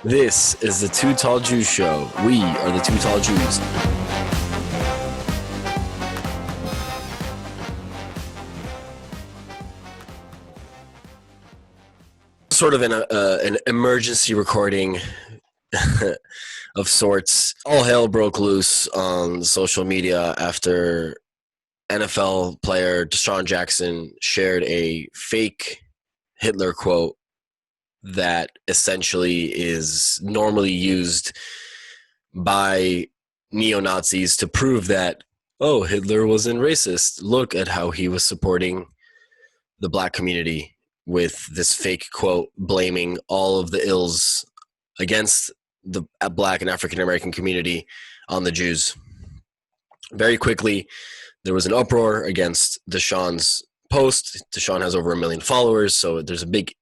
This is the Two Tall Jews Show. We are the Two Tall Jews. Sort of an emergency recording of sorts. All hell broke loose on social media after NFL player Deshaun Jackson shared a fake Hitler quote that essentially is normally used by neo-Nazis to prove that, oh, Hitler wasn't racist. Look at how he was supporting the black community with this fake quote blaming all of the ills against the black and African-American community on the Jews. Very quickly, there was an uproar against Deshaun's post. Deshaun has over 1 million followers, so there's a big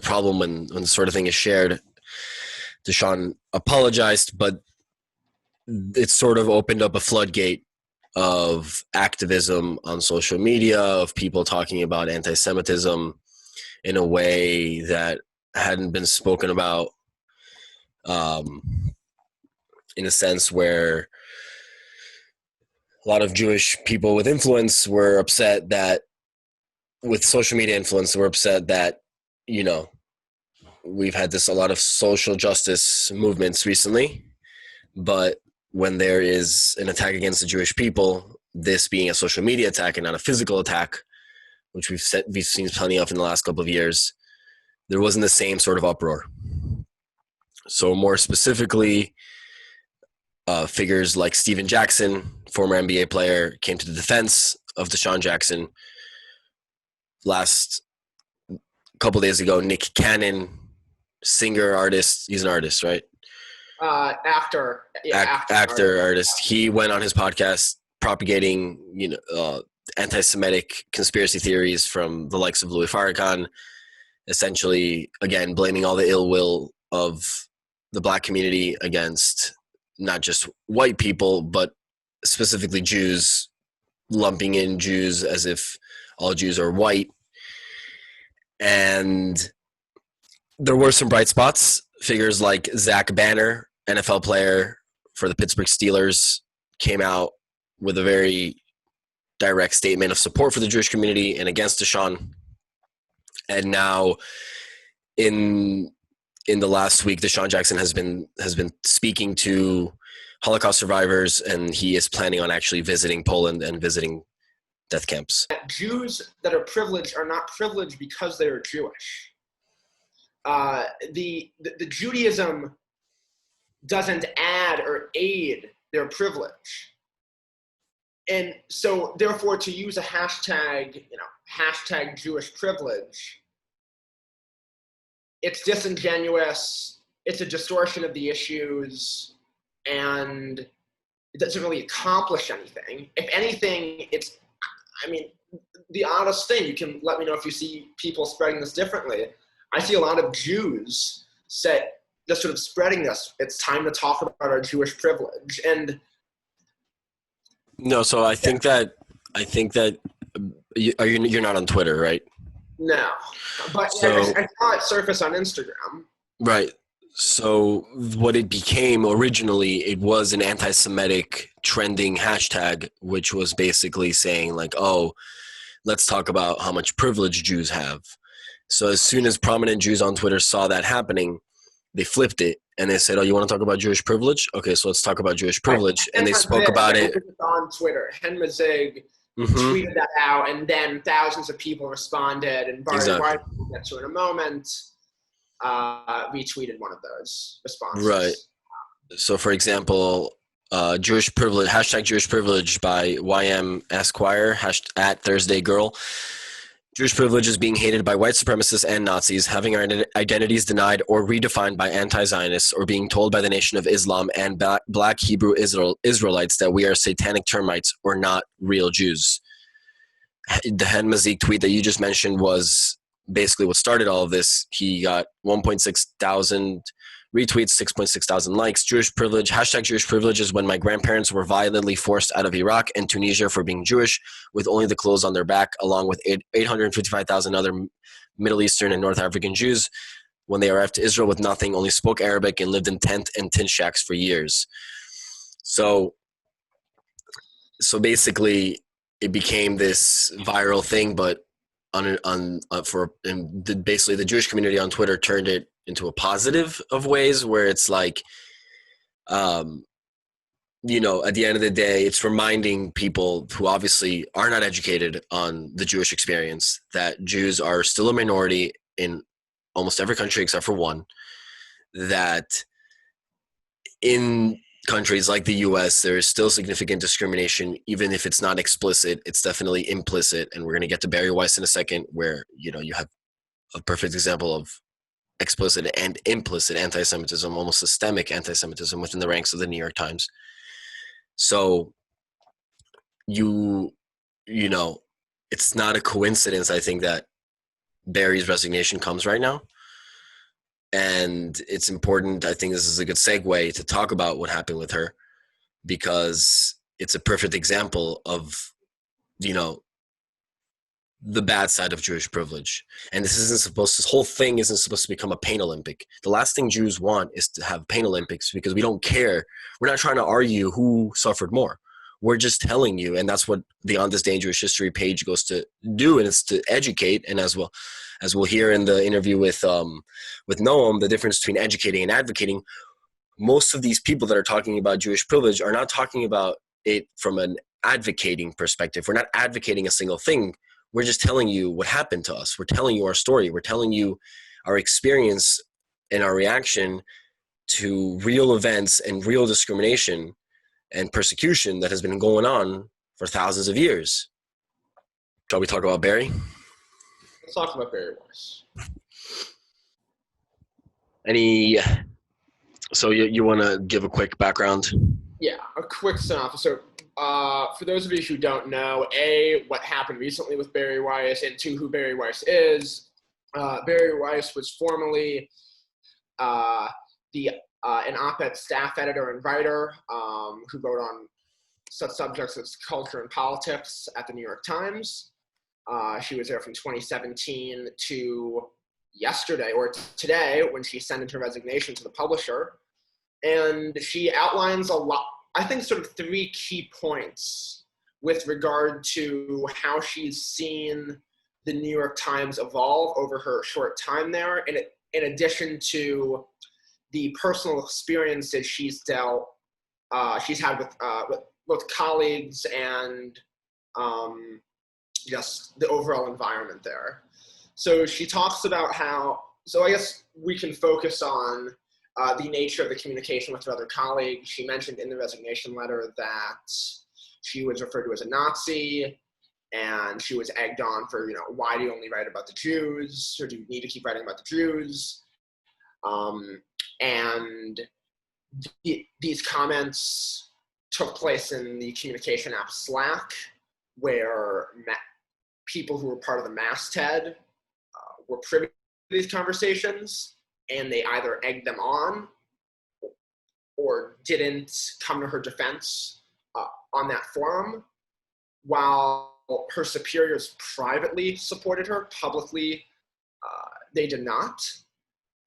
problem when this sort of thing is shared. Deshaun apologized, but it sort of opened up a floodgate of activism on social media, of people talking about anti-Semitism in a way that hadn't been spoken about, in a sense where a lot of Jewish people with influence were upset that, with social media influence, were upset that, you know, we've had a lot of social justice movements recently, but when there is an attack against the Jewish people, this being a social media attack and not a physical attack, which we've seen plenty of in the last couple of years, there wasn't the same sort of uproar. So more specifically, figures like Steven Jackson, former NBA player, came to the defense of Deshaun Jackson. Last couple days ago, Nick Cannon, singer, artist, he's an artist, right? Actor. Yeah, actor, artist. He went on his podcast propagating, anti-Semitic conspiracy theories from the likes of Louis Farrakhan, essentially, again, blaming all the ill will of the black community against not just white people, but specifically Jews, lumping in Jews as if all Jews are white. And there were some bright spots. Figures like Zach Banner, NFL player for the Pittsburgh Steelers, came out with a very direct statement of support for the Jewish community and against Deshaun. And now in the last week, Deshaun Jackson has been speaking to Holocaust survivors, and he is planning on actually visiting Poland and visiting death camps. Jews that are privileged are not privileged because they are Jewish. The Judaism doesn't add or aid their privilege. And so therefore, to use a hashtag Jewish privilege, it's disingenuous, it's a distortion of the issues, and it doesn't really accomplish anything. If anything, the oddest thing, you can let me know if you see people spreading this differently. I see a lot of Jews just sort of spreading this. It's time to talk about our Jewish privilege. And no, so I think that you're not on Twitter, right? No, but I saw it surface on Instagram. Right. So what it became originally, it was an anti-Semitic trending hashtag, which was basically saying like, oh, let's talk about how much privilege Jews have. So as soon as prominent Jews on Twitter saw that happening, they flipped it and they said, oh, you want to talk about Jewish privilege? Okay, so let's talk about Jewish privilege. And they spoke about it on Twitter. Hen Mazig tweeted that out, and then thousands of people responded, and Bari Weiss, we'll get to in a moment, retweeted one of those responses. Right. So for example, Jewish privilege, hashtag Jewish privilege by YM Esquire, at Thursday Girl. Jewish privilege is being hated by white supremacists and Nazis, having our identities denied or redefined by anti-Zionists, or being told by the Nation of Islam and black Hebrew Israelites that we are satanic termites or not real Jews. The Hen Mazik tweet that you just mentioned was basically what started all of this. He got 1.6 thousand retweets, 6.6 thousand likes. Jewish privilege, hashtag Jewish privilege is when my grandparents were violently forced out of Iraq and Tunisia for being Jewish with only the clothes on their back, along with 855,000 other Middle Eastern and North African Jews. when they arrived to Israel with nothing, only spoke Arabic, and lived in tent and tin shacks for years. So basically, it became this viral thing, but basically the Jewish community on Twitter turned it into a positive of ways, where it's like, at the end of the day, it's reminding people who obviously are not educated on the Jewish experience that Jews are still a minority in almost every country except for one, that in countries like the US, there is still significant discrimination. Even if it's not explicit, it's definitely implicit. And we're going to get to Bari Weiss in a second, where, you have a perfect example of explicit and implicit anti-Semitism, almost systemic anti-Semitism within the ranks of the New York Times. So it's not a coincidence, I think, that Bari's resignation comes right now. And it's important. I think this is a good segue to talk about what happened with her, because it's a perfect example of, the bad side of Jewish privilege. And this whole thing isn't supposed to become a pain Olympic. The last thing Jews want is to have pain Olympics, because we don't care. We're not trying to argue who suffered more. We're just telling you, and that's what the On This Day in Jewish History page goes to do, and it's to educate. And as we'll hear in the interview with Noam, the difference between educating and advocating. Most of these people that are talking about Jewish privilege are not talking about it from an advocating perspective. We're not advocating a single thing. We're just telling you what happened to us. We're telling you our story. We're telling you our experience and our reaction to real events and real discrimination and persecution that has been going on for thousands of years. Shall we talk about Bari? Let's talk about Bari Weiss. So you want to give a quick background? Yeah, a quick synopsis. So for those of you who don't know, A, what happened recently with Bari Weiss, and two, who Bari Weiss is. Bari Weiss was formerly an op-ed staff editor and writer who wrote on such subjects as culture and politics at the New York Times. She was there from 2017 to yesterday, or today, when she sent in her resignation to the publisher. And she outlines a lot, I think, sort of three key points with regard to how she's seen the New York Times evolve over her short time there, in addition to the personal experiences she's had with both colleagues and just the overall environment there. So she talks about so I guess we can focus on the nature of the communication with her other colleagues. She mentioned in the resignation letter that she was referred to as a Nazi, and she was egged on for, why do you only write about the Jews, or do you need to keep writing about the Jews? And these comments took place in the communication app Slack, where people who were part of the masthead were privy to these conversations, and they either egged them on or didn't come to her defense on that forum, while her superiors privately supported her. Publicly, they did not.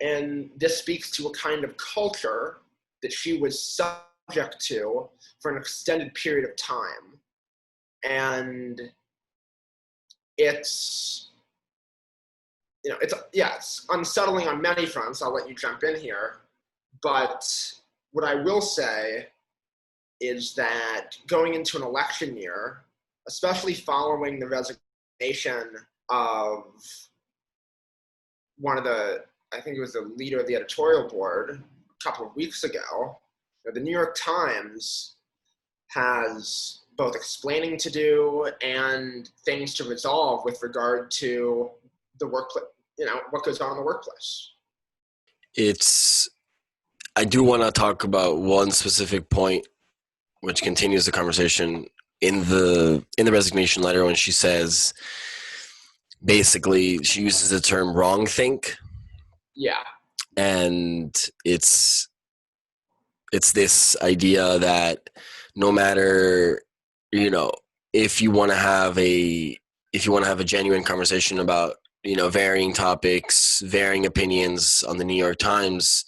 And this speaks to a kind of culture that she was subject to for an extended period of time. And it's unsettling on many fronts. I'll let you jump in here. But what I will say is that going into an election year, especially following the resignation of I think it was the leader of the editorial board a couple of weeks ago, the New York Times has both explaining to do and things to resolve with regard to the workplace, what goes on in the workplace. I do want to talk about one specific point, which continues the conversation in the resignation letter, when she says, basically, she uses the term wrongthink. Yeah. And it's this idea that no matter, if you want to have a genuine conversation about varying topics, varying opinions on the New York Times,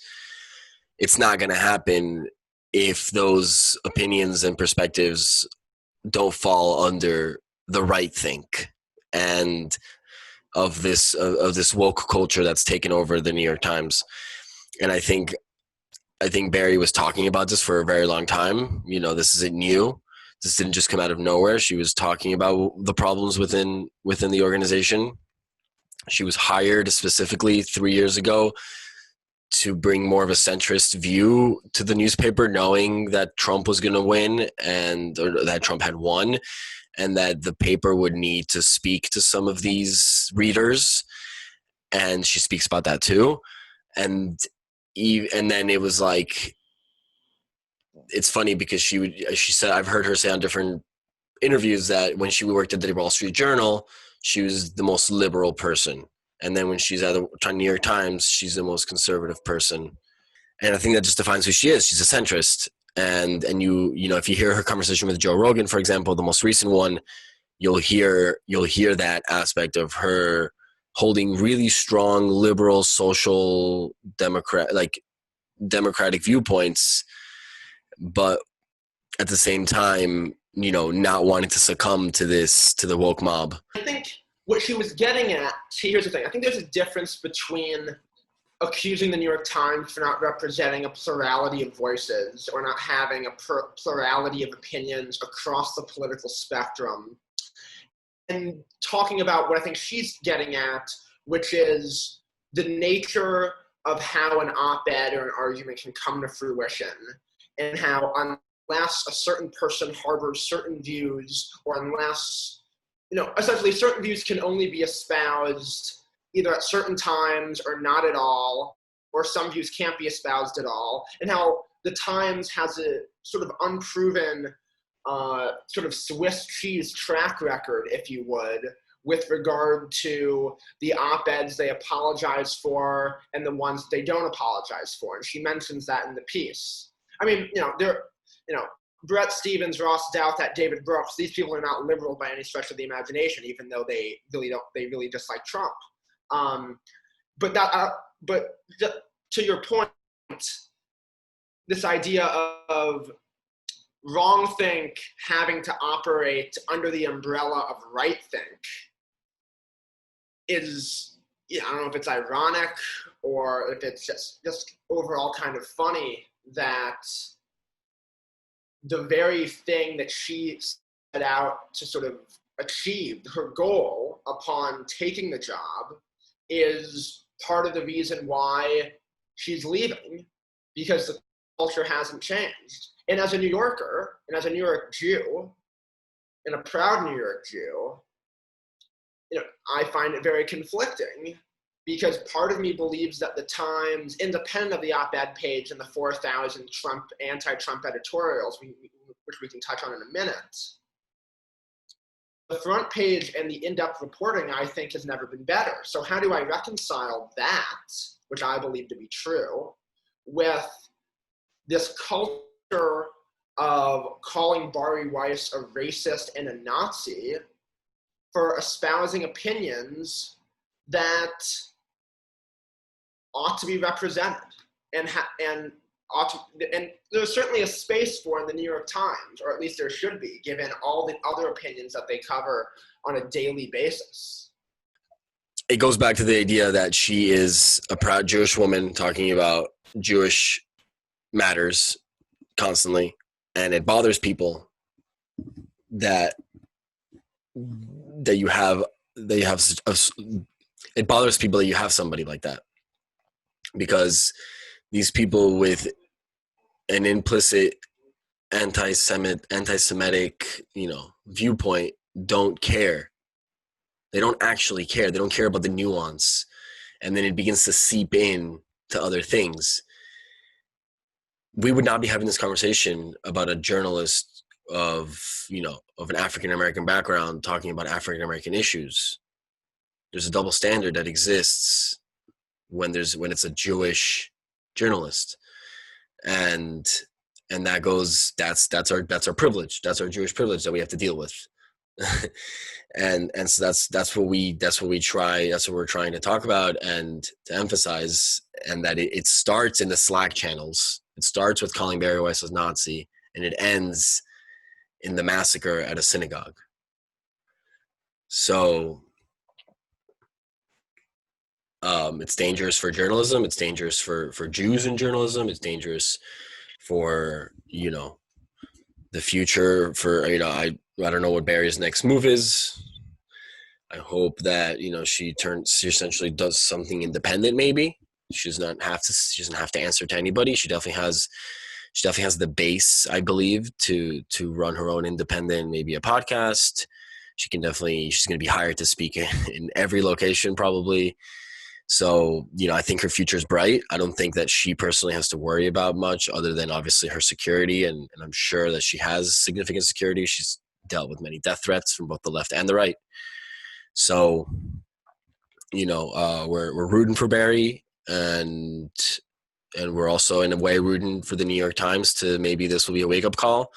it's not going to happen if those opinions and perspectives don't fall under the right think and of this woke culture that's taken over the New York Times. And I think Bari was talking about this for a very long time. This isn't new. This didn't just come out of nowhere. She was talking about the problems within the organization. She was hired specifically 3 years ago to bring more of a centrist view to the newspaper, knowing that Trump was going to win or that Trump had won, and that the paper would need to speak to some of these readers. And she speaks about that too. And then it was like, it's funny because she said, I've heard her say on different interviews that when she worked at the Wall Street Journal, she was the most liberal person. And then when she's at the New York Times, she's the most conservative person. And I think that just defines who she is. She's a centrist. And if you hear her conversation with Joe Rogan, for example, the most recent one, you'll hear that aspect of her holding really strong liberal, social, democratic viewpoints, but at the same time, not wanting to succumb to the woke mob. I think what she was getting at, here's the thing, I think there's a difference between accusing the New York Times for not representing a plurality of voices or not having a plurality of opinions across the political spectrum, and talking about what I think she's getting at, which is the nature of how an op-ed or an argument can come to fruition, and how unless a certain person harbors certain views, or unless, essentially certain views can only be espoused either at certain times or not at all, or some views can't be espoused at all, and how the Times has a sort of unproven sort of Swiss cheese track record, if you would, with regard to the op-eds they apologize for and the ones they don't apologize for. And she mentions that in the piece. I mean, Brett Stevens, Ross Douthat, David Brooks, these people are not liberal by any stretch of the imagination, even though they really dislike Trump. But to your point, this idea of Wrongthink having to operate under the umbrella of Rightthink is, I don't know if it's ironic or if it's just overall kind of funny that the very thing that she set out to sort of achieve, her goal upon taking the job, is part of the reason why she's leaving, because the culture hasn't changed. And as a New Yorker, and as a New York Jew, and a proud New York Jew, I find it very conflicting, because part of me believes that the Times, independent of the op-ed page and the 4,000 anti-Trump editorials, which we can touch on in a minute, the front page and the in-depth reporting, I think, has never been better. So how do I reconcile that, which I believe to be true, with this culture of calling Bari Weiss a racist and a Nazi for espousing opinions that ought to be represented and there's certainly a space for in the New York Times, or at least there should be, given all the other opinions that they cover on a daily basis. It goes back to the idea that she is a proud Jewish woman talking about Jewish matters constantly, and it bothers people that you have it bothers people that you have somebody like that, because these people with an implicit anti-Semitic, viewpoint don't care. They don't actually care. They don't care about the nuance, and then it begins to seep in to other things. We would not be having this conversation about a journalist of an African American background talking about African American issues. There's a double standard that exists when it's a Jewish journalist, and that's our privilege. That's our Jewish privilege that we have to deal with. And so that's what we're trying to talk about and to emphasize, and that it starts in the Slack channels. It starts with calling Bari Weiss a Nazi, and it ends in the massacre at a synagogue. So it's dangerous for journalism. It's dangerous for Jews in journalism. It's dangerous for, you know, the future for, you know, I don't know what Bari's next move is. I hope that, you know, she essentially does something independent. Maybe she doesn't have to answer to anybody. She definitely has the base, I believe, to run her own independent, maybe a podcast. She's going to be hired to speak in every location probably. So, you know, I think her future is bright. I don't think that she personally has to worry about much other than obviously her security. And I'm sure that she has significant security. She's dealt with many death threats from both the left and the right. So, you know, we're rooting for Bari, and we're also in a way rooting for the New York Times to maybe this will be a wake-up call.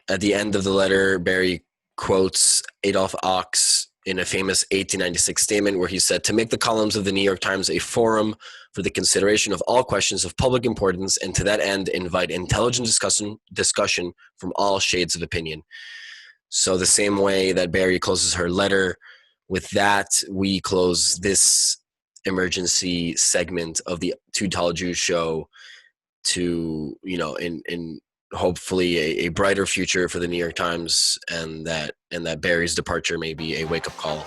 At the end of the letter, Bari quotes Adolf Ochs in a famous 1896 statement where he said, "To make the columns of the New York Times a forum for the consideration of all questions of public importance, and to that end invite intelligent discussion from all shades of opinion." So the same way that Bari closes her letter, with that, we close this emergency segment of the Two Tall Jews show to, you know, in hopefully a brighter future for the New York Times, and that Bari's departure may be a wake-up call.